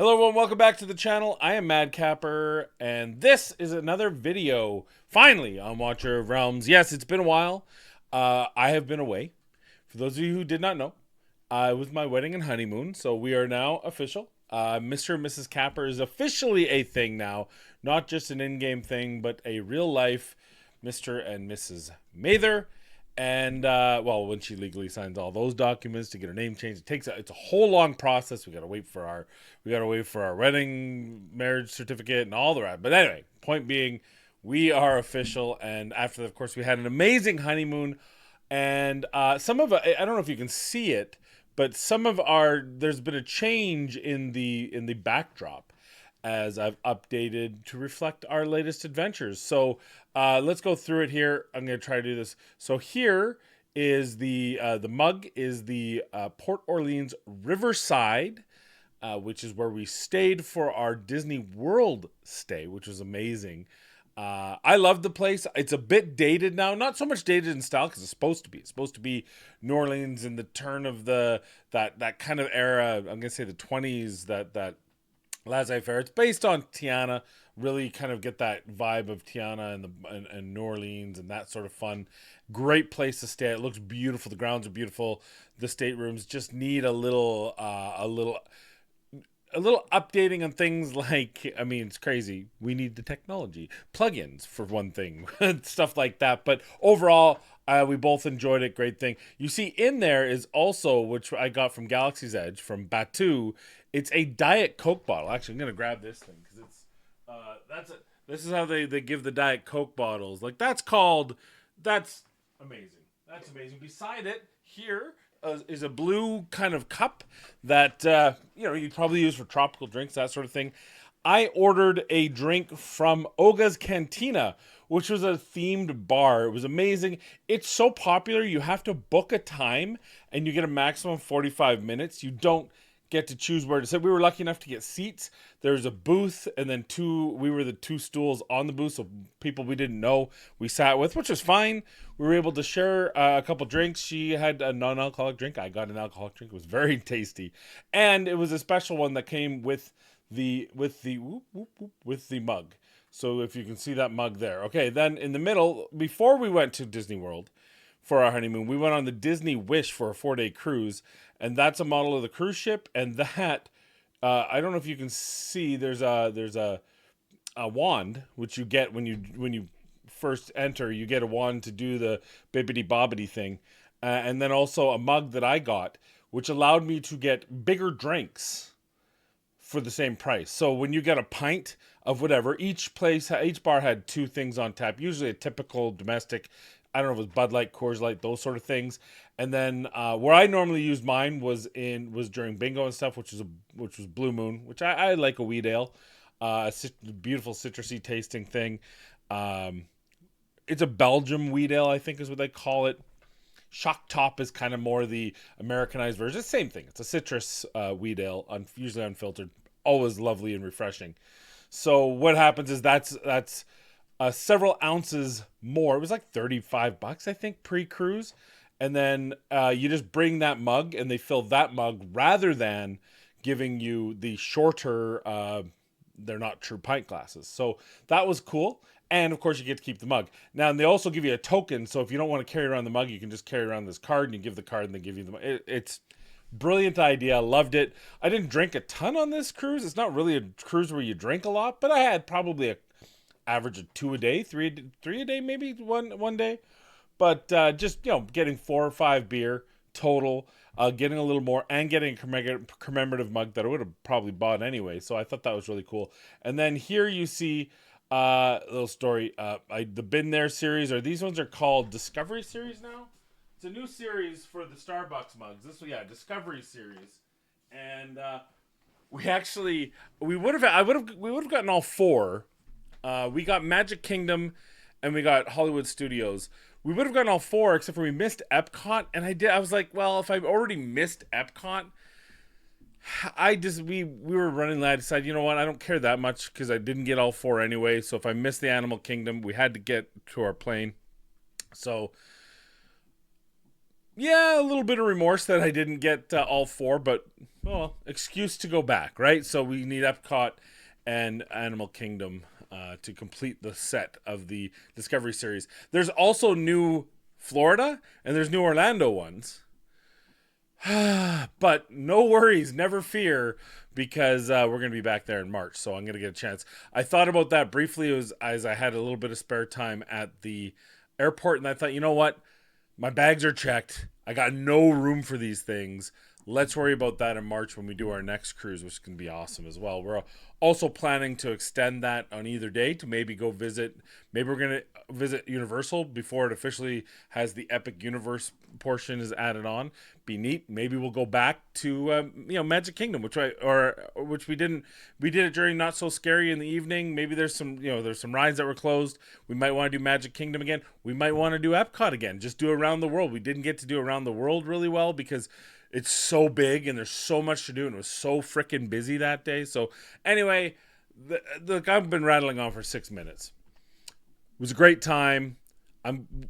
Hello everyone, welcome back to the channel. I am Madcapper, and this is another video, finally, on Watcher of Realms. Yes, it's been a while. I have been away. For those of you who did not know, it was my wedding and honeymoon, so we are now official. Mr. and Mrs. Capper is officially a thing now. Not just an in-game thing, but a real-life Mr. and Mrs. Mather. And well, when she legally signs all those documents to get her name changed, it's a whole long process. We gotta wait for our wedding, marriage certificate, and all the rest. But anyway, point being, we are official. And after that, of course, we had an amazing honeymoon. And I don't know if you can see it, but there's been a change in the backdrop as I've updated to reflect our latest adventures. So let's go through it here. I'm going to try to do this. So here is the mug is the Port Orleans Riverside, which is where we stayed for our Disney World stay, which was amazing. I love the place. It's a bit dated now, not so much dated in style because it's supposed to be. It's supposed to be New Orleans in the turn of that kind of era. I'm gonna say the 20s. That laissez-faire. It's based on Tiana. Really kind of get that vibe of Tiana and New Orleans and that sort of fun. Great place to stay. It looks beautiful. The grounds are beautiful. The staterooms just need a little updating on things like, I mean, it's crazy. We need the technology, plugins for one thing, stuff like that. But overall, we both enjoyed it. Great thing. You see in there is also, which I got from Galaxy's Edge, from Batu, it's a Diet Coke bottle. Actually, I'm going to grab this thing because this is how they give the Diet Coke bottles. Like, that's amazing. That's amazing. Beside it, here, is a blue kind of cup that you'd probably use for tropical drinks, that sort of thing. I ordered a drink from Oga's Cantina, which was a themed bar. It was amazing. It's so popular, you have to book a time, and you get a maximum of 45 minutes. You don't get to choose where to sit. We were lucky enough to get seats. There was a booth, and then we were the two stools on the booth, so people we didn't know we sat with, which was fine. We were able to share a couple drinks. She had a non-alcoholic drink. I got an alcoholic drink. It was very tasty, and it was a special one that came with the mug. So if you can see that mug there. Okay, then in the middle, before we went to Disney World for our honeymoon, we went on the Disney Wish for a 4-day cruise, and that's a model of the cruise ship. And that I don't know if you can see. There's a wand which you get when you first enter. You get a wand to do the bibbity bobbity thing, and then also a mug that I got, which allowed me to get bigger drinks for the same price. So when you get a pint of whatever, each bar had two things on tap. Usually a typical domestic, I don't know if it was Bud Light, Coors Light, those sort of things. And then where I normally used mine was during bingo and stuff, which was Blue Moon, which I like a wheat ale, beautiful citrusy tasting thing. It's a Belgium wheat ale, I think is what they call it. Shock Top is kind of more the Americanized version. Same thing. It's a citrus wheat ale, usually unfiltered, always lovely and refreshing. So what happens is that's several ounces more. It was like $35, I think, pre-cruise. And then you just bring that mug, and they fill that mug rather than giving you the shorter, they're not true pint glasses. So that was cool. And of course, you get to keep the mug. Now, and they also give you a token. So if you don't want to carry around the mug, you can just carry around this card, and you give the card, and they give you the mug. It's brilliant idea. Loved it. I didn't drink a ton on this cruise. It's not really a cruise where you drink a lot, but I had probably a average of 2 a day, three a day, maybe one day. But just getting 4 or 5 beer total, getting a little more, and getting a commemorative mug that I would have probably bought anyway. So I thought that was really cool. And then here you see little story. The Been There series, or these ones are called Discovery series now. It's a new series for the Starbucks mugs. Discovery series, and we would have gotten all 4. We got Magic Kingdom, and we got Hollywood Studios. We would have gotten all 4, except for we missed Epcot, and I was like, well, if I've already missed Epcot, we were running late. I decided, you know what, I don't care that much because I didn't get all 4 anyway. So if I missed the Animal Kingdom, we had to get to our plane. So Yeah, a little bit of remorse that I didn't get all four, but well, excuse to go back, right? So we need Epcot and Animal Kingdom to complete the set of the Discovery series. There's also new Florida and there's new Orlando ones. But no worries, never fear, because we're going to be back there in March, so I'm going to get a chance. I thought about that briefly as I had a little bit of spare time at the airport, and I thought, you know what? My bags are checked. I got no room for these things. Let's worry about that in March when we do our next cruise, which can be awesome as well. We're also planning to extend that on either day to maybe go visit. Maybe we're going to visit Universal before it officially has the Epic Universe portion is added on. Be neat. Maybe we'll go back to Magic Kingdom, which we didn't. We did it during Not So Scary in the evening. Maybe there's some rides that were closed. We might want to do Magic Kingdom again. We might want to do Epcot again. Just do Around the World. We didn't get to do Around the World really well because it's so big and there's so much to do, and it was so freaking busy that day. So anyway, I've been rattling on for 6 minutes. It was a great time.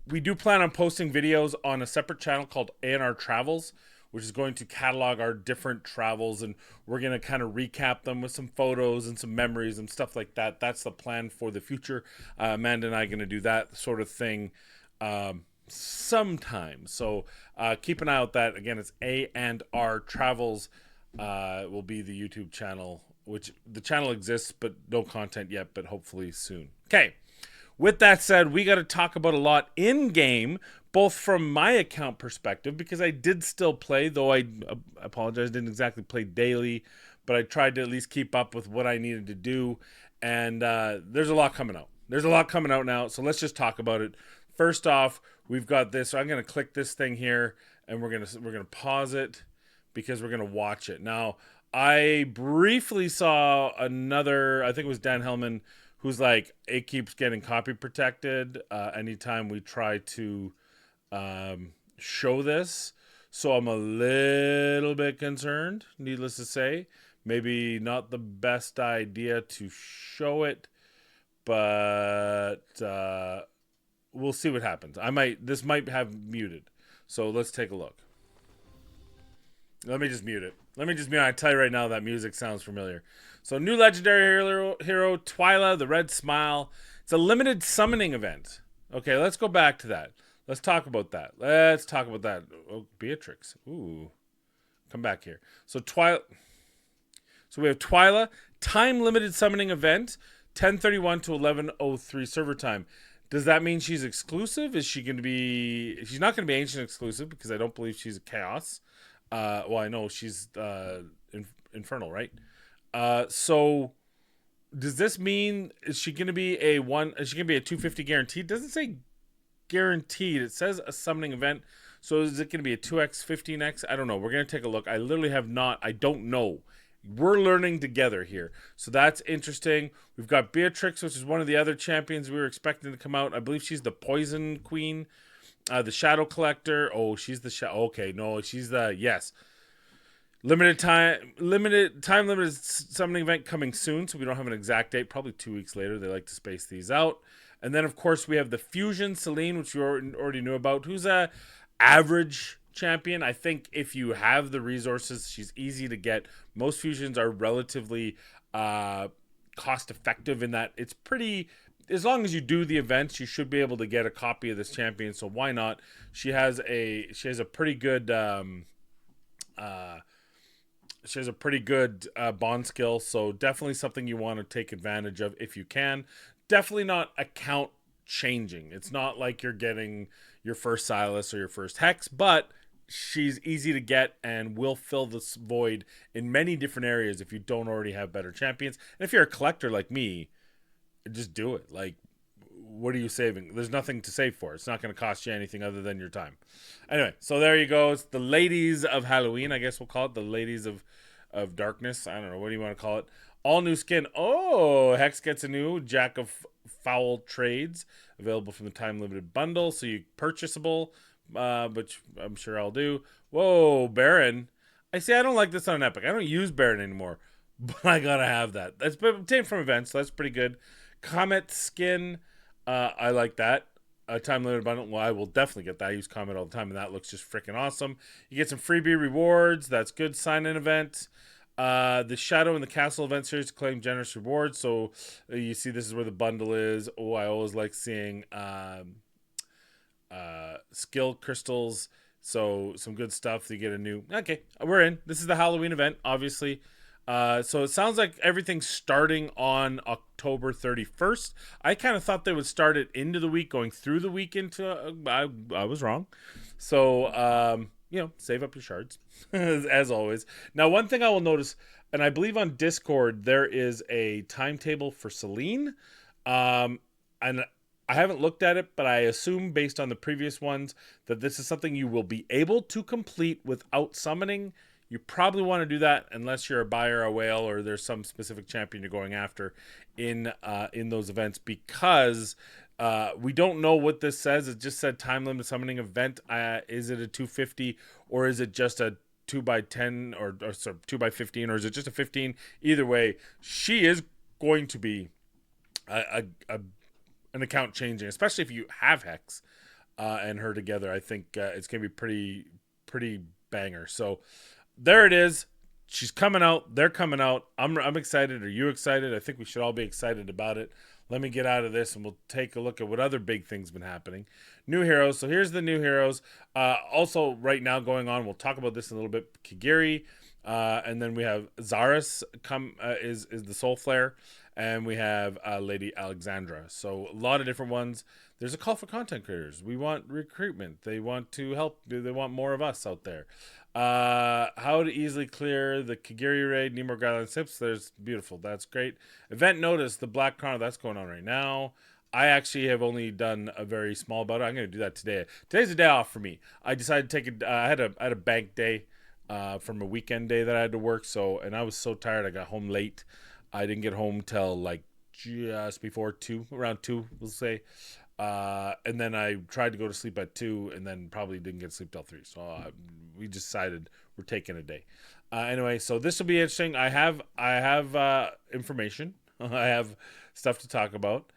We do plan on posting videos on a separate channel called A&R Travels, which is going to catalog our different travels, and we're going to kind of recap them with some photos and some memories and stuff like that. That's the plan for the future. Amanda and I are going to do that sort of thing sometime. So keep an eye out that. Again, it's A&R Travels will be the YouTube channel, which the channel exists, but no content yet, but hopefully soon. Okay. With that said, we got to talk about a lot in-game, both from my account perspective, because I did still play, though I apologize, didn't exactly play daily, but I tried to at least keep up with what I needed to do, and there's a lot coming out. There's a lot coming out now, so let's just talk about it. First off, we've got this. So I'm going to click this thing here, and we're gonna pause it because we're going to watch it. Now, I briefly saw another, I think it was Dan Hellman, who's like, it keeps getting copy protected anytime we try to show this. So I'm a little bit concerned, needless to say. Maybe not the best idea to show it, but we'll see what happens. This might have muted. So let's take a look. Let me just mute it. I tell you right now that music sounds familiar. So new legendary hero Twyla, the Red Smile. It's a limited summoning event. Okay, let's go back to that. Let's talk about that. Oh, Beatrix. Ooh. Come back here. So we have Twyla, time limited summoning event, 10:31 to 11:03 server time. Does that mean she's exclusive? Is she going to be... She's not going to be ancient exclusive because I don't believe she's a chaos. Well, I know she's infernal, right? So does this mean is she going to be a 250 guaranteed? It doesn't say guaranteed. It says a summoning event. So is it going to be a 2x, 15x? I don't know. We're going to take a look. I literally have not. I don't know. We're learning together here. So that's interesting. We've got Beatrix, which is one of the other champions we were expecting to come out. I believe she's the Poison Queen. The Shadow Collector. Oh, she's the Shadow. Okay, no, she's the... Yes. Limited summoning event coming soon, so we don't have an exact date. Probably 2 weeks later. They like to space these out. And then, of course, we have the Fusion Celine, which we already knew about, who's a average champion. I think if you have the resources, she's easy to get. Most fusions are relatively cost-effective in that it's pretty... As long as you do the events, you should be able to get a copy of this champion. So why not? She has a pretty good bond skill. So definitely something you want to take advantage of if you can. Definitely not account changing. It's not like you're getting your first Silas or your first Hex, but she's easy to get and will fill this void in many different areas if you don't already have better champions. And if you're a collector like me, just do it. Like, what are you saving? There's nothing to save for. It's not going to cost you anything other than your time. Anyway, so there you go. It's the Ladies of Halloween, I guess we'll call it. The Ladies of Darkness. I don't know. What do you want to call it? All new skin. Oh, Hex gets a new Jack of Foul Trades available from the time limited bundle. So you purchasable, which I'm sure I'll do. Whoa, Baron. I don't like this on Epic. I don't use Baron anymore, but I gotta have that. That's obtained from events, so that's pretty good. Comet skin, I like that. a time limited bundle, well, I will definitely get that. I use Comet all the time, and that looks just freaking awesome. You get some freebie rewards. That's good. Sign-in event. The Shadow and the Castle event series claim generous rewards. So you see, this is where the bundle is. Oh, I always like seeing skill crystals. So some good stuff. You get a new. Okay, we're in. This is the Halloween event, obviously. So it sounds like everything's starting on October 31st. I kind of thought they would start it into the week, going through the week into. I was wrong. So save up your shards as always. Now, one thing I will notice, and I believe on Discord there is a timetable for Selene, and I haven't looked at it, but I assume based on the previous ones that this is something you will be able to complete without summoning. You probably want to do that unless you're a buyer, a whale, or there's some specific champion you're going after in those events, because we don't know what this says. It just said time limit summoning event. Is it a 250 or is it just a 2x10 or sorry, 2x15, or is it just a 15? Either way, she is going to be an account changing, especially if you have Hex and her together. I think it's going to be pretty banger. So there it is. She's coming out. They're coming out. I'm excited. Are you excited? I think we should all be excited about it. Let me get out of this and we'll take a look at what other big things been happening. New heroes. So here's the new heroes. Also right now going on, we'll talk about this in a little bit. Kigiri, and then we have Zaris is the Soul Flare, and we have Lady Alexandra. So a lot of different ones. There's a call for content creators. We want recruitment. They want to help. They want more of us out there. How to easily clear the Kigiri raid. Need more guideline tips. There's beautiful. That's great. Event notice. The Black Chronicle. That's going on right now. I actually have only done a very small about it. I'm going to do that today. Today's a day off for me. I decided to take I had a bank day from a weekend day that I had to work. And I was so tired. I got home late. I didn't get home till like just before 2, around 2, we'll say. And then I tried to go to sleep at 2 and then probably didn't get sleep till 3. So we decided we're taking a day. Anyway, so this will be interesting. I have information. I have stuff to talk about.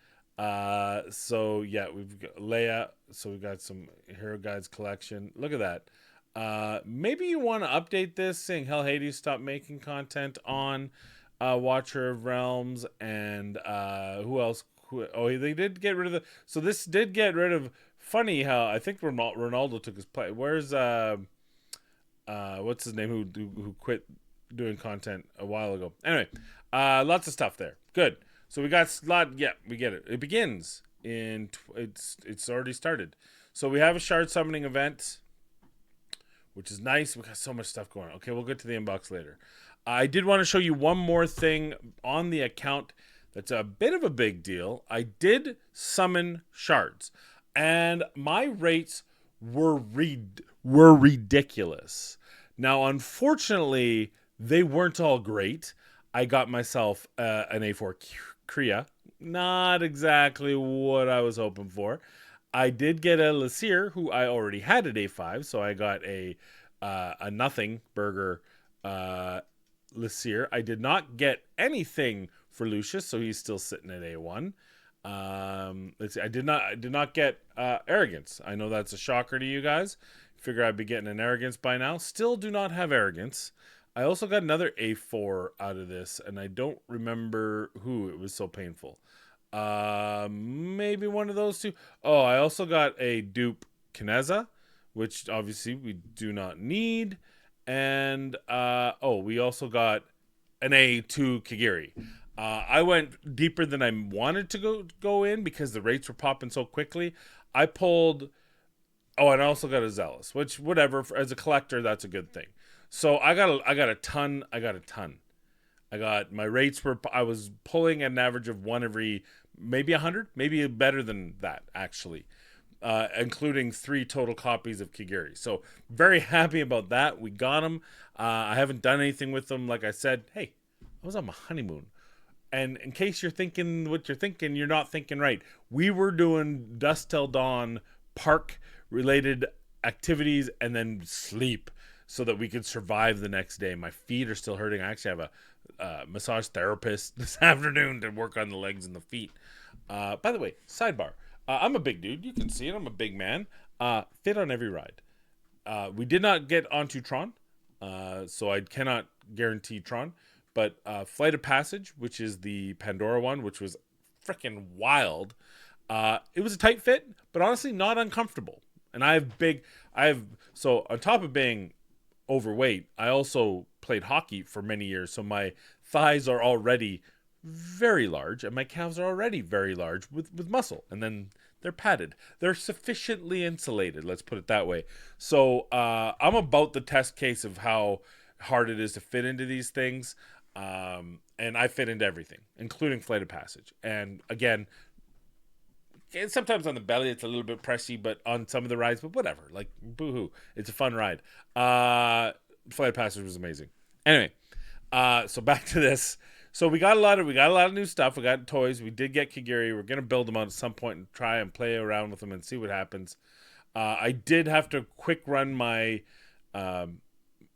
So yeah, we've got Leia. So we've got some Hero Guides collection. Look at that. Maybe you want to update this, saying Hell Hades stopped making content on Watcher of Realms, and who else? They did get rid of the. So this did get rid of. Funny how I think Ronaldo took his play. Where's what's his name who quit doing content a while ago? Anyway, lots of stuff there. Good. So we got a lot. Yeah, we get it. It begins in. It's already started. So we have a shard summoning event, which is nice. We got so much stuff going on. Okay, we'll get to the inbox later. I did want to show you one more thing on the account that's a bit of a big deal. I did summon shards, and my rates were ridiculous. Now, unfortunately, they weren't all great. I got myself an A4 Kriya. Not exactly what I was hoping for. I did get a Lasir, who I already had at A5, so I got a nothing burger Lasir. I did not get anything for Lucius, so he's still sitting at A1. Let's see. I did not get Arrogance. I know that's a shocker to you guys. Figure I'd be getting an Arrogance by now. Still do not have Arrogance. I also got another A4 out of this, and I don't remember who. It was so painful. Maybe one of those two. Oh, I also got a dupe Kineza, which obviously we do not need. And we also got an A2 Kigiri. I went deeper than I wanted to go in because the rates were popping so quickly. I pulled. Oh, and I also got a Zealous, which whatever, as a collector, that's a good thing. So I got a ton. I got my rates I was pulling an average of one every maybe 100, maybe better than that actually. Including 3 total copies of Kigiri. So very happy about that. We got them. I haven't done anything with them. Like I said, hey, I was on my honeymoon. And in case you're thinking what you're thinking, you're not thinking right. We were doing Dusk Till Dawn park-related activities and then sleep so that we could survive the next day. My feet are still hurting. I actually have a massage therapist this afternoon to work on the legs and the feet. By the way, sidebar. I'm a big dude. You can see it. I'm a big man. Fit on every ride. We did not get onto Tron, so I cannot guarantee Tron. But Flight of Passage, which is the Pandora one, which was freaking wild. It was a tight fit, but honestly not uncomfortable. And so on top of being overweight, I also played hockey for many years, so my thighs are already very large, and my calves are already very large with muscle, and then they're padded. They're sufficiently insulated. Let's put it that way. So I'm about the test case of how hard it is to fit into these things, and I fit into everything, including Flight of Passage. And again, and sometimes on the belly it's a little bit pressy, but on some of the rides, but whatever. Like boohoo, it's a fun ride. Flight of Passage was amazing. Anyway, so back to this. So we got a lot of new stuff. We got toys. We did get Kagiri. We're gonna build them out at some point and try and play around with them and see what happens. I did have to quick run my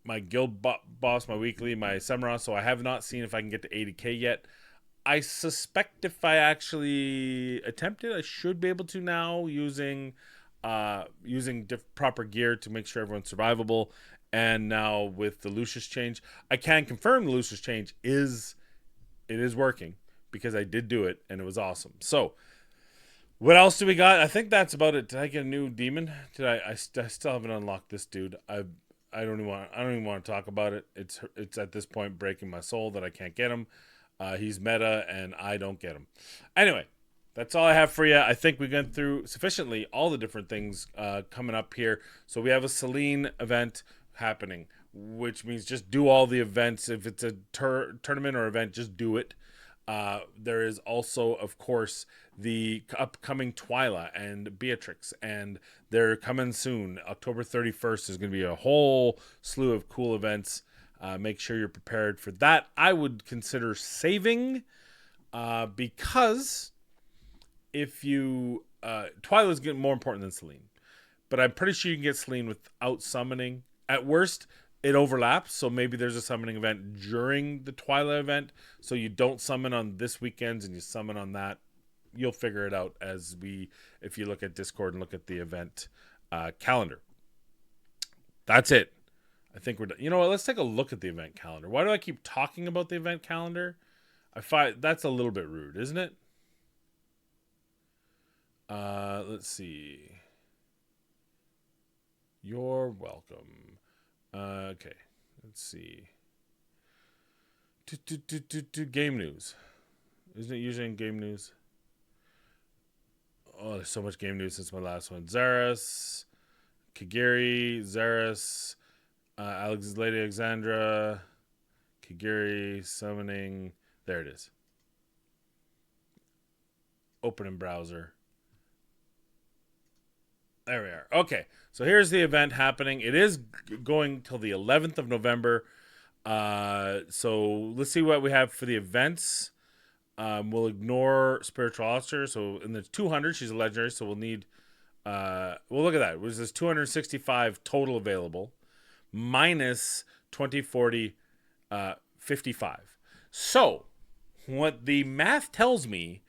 my guild boss, my weekly, my Samara. So I have not seen if I can get to 80k yet. I suspect if I actually attempt it, I should be able to now using proper gear to make sure everyone's survivable. And now with the Lucius change, I can confirm the Lucius change is working because I did do it and it was awesome. So what else do we got? I think that's about it. Did I get a new demon? Did I still haven't unlocked this dude. I don't even want to talk about it. It's at this point breaking my soul that I can't get him. He's meta and I don't get him. Anyway, that's all I have for you. I think we went through sufficiently all the different things coming up here. So we have a Selene event happening, which means just do all the events. If it's a tournament or event, just do it. There is also, of course, the upcoming Twyla and Beatrix, and they're coming soon. October 31st is going to be a whole slew of cool events. Make sure you're prepared for that. I would consider saving because if you Twyla is getting more important than Selene, but I'm pretty sure you can get Selene without summoning. At worst, it overlaps, so maybe there's a summoning event during the Twyla event, so you don't summon on this weekend and you summon on that. You'll figure it out if you look at Discord and look at the event calendar. That's it. I think we're done. You know what? Let's take a look at the event calendar. Why do I keep talking about the event calendar? I find that's a little bit rude, isn't it? Let's see. You're welcome. Okay. Let's see. Game news. Isn't it usually in game news? Oh, there's so much game news since my last one. Zaris, Kagiri, Zaris, Lady Alexandra, Kagiri, summoning. There it is. Open in browser. There we are. Okay, so here's the event happening. It is going till the 11th of November. So let's see what we have for the events. We'll ignore Spiritual Officer. So in the 200, she's a legendary. So we'll need. Well, look at that. It was this 265 total available, minus 2040, 55. So what the math tells me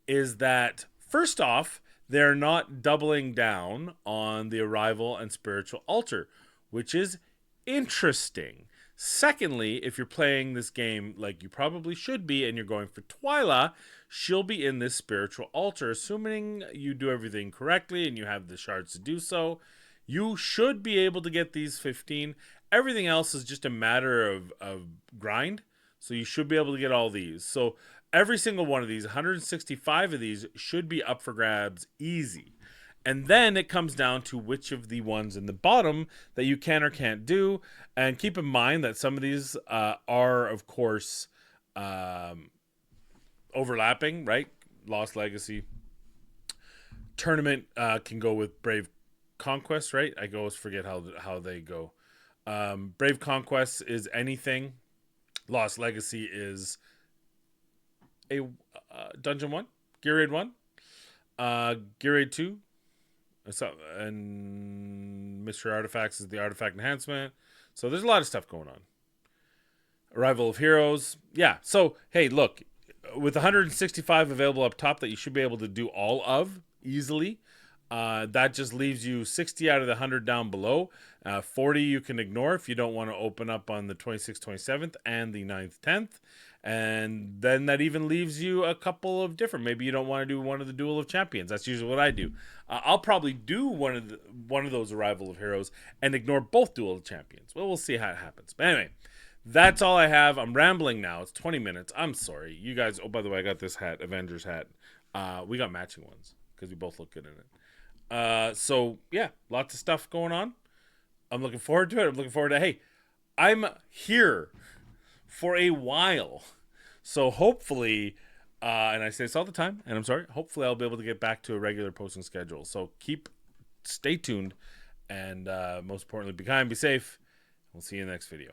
is that first off, they're not doubling down on the Arrival and Spiritual Altar, which is interesting. Secondly, if you're playing this game like you probably should be and you're going for Twyla, she'll be in this Spiritual Altar. Assuming you do everything correctly and you have the shards to do so, you should be able to get these 15. Everything else is just a matter of grind. So you should be able to get all these. So every single one of these, 165 of these, should be up for grabs easy. And then it comes down to which of the ones in the bottom that you can or can't do. And keep in mind that some of these are, of course, overlapping, right? Lost Legacy. Tournament can go with Brave Conquest, right? I always forget how they go. Brave Conquest is anything. Lost Legacy is a Dungeon 1, Gear Raid 1, Gear Raid 2, and Mystery Artifacts is the Artifact Enhancement. So there's a lot of stuff going on. Arrival of Heroes. Yeah, so, hey, look, with 165 available up top that you should be able to do all of easily. That just leaves you 60 out of the 100 down below. 40 you can ignore if you don't want to open up on the 26th, 27th, and the 9th, 10th. And then that even leaves you a couple of different. Maybe you don't want to do one of the Duel of Champions. That's usually what I do. I'll probably do one of those Arrival of Heroes and ignore both Duel of Champions. Well, we'll see how it happens. But anyway, that's all I have. I'm rambling now. It's 20 minutes. I'm sorry. You guys, oh, by the way, I got this hat, Avengers hat. We got matching ones because we both look good in it. So, yeah, lots of stuff going on. I'm looking forward to it. I'm looking forward to, hey, I'm here for a while. So hopefully, and I say this all the time, and I'm sorry, hopefully I'll be able to get back to a regular posting schedule. So stay tuned, and most importantly, be kind, be safe. We'll see you in the next video.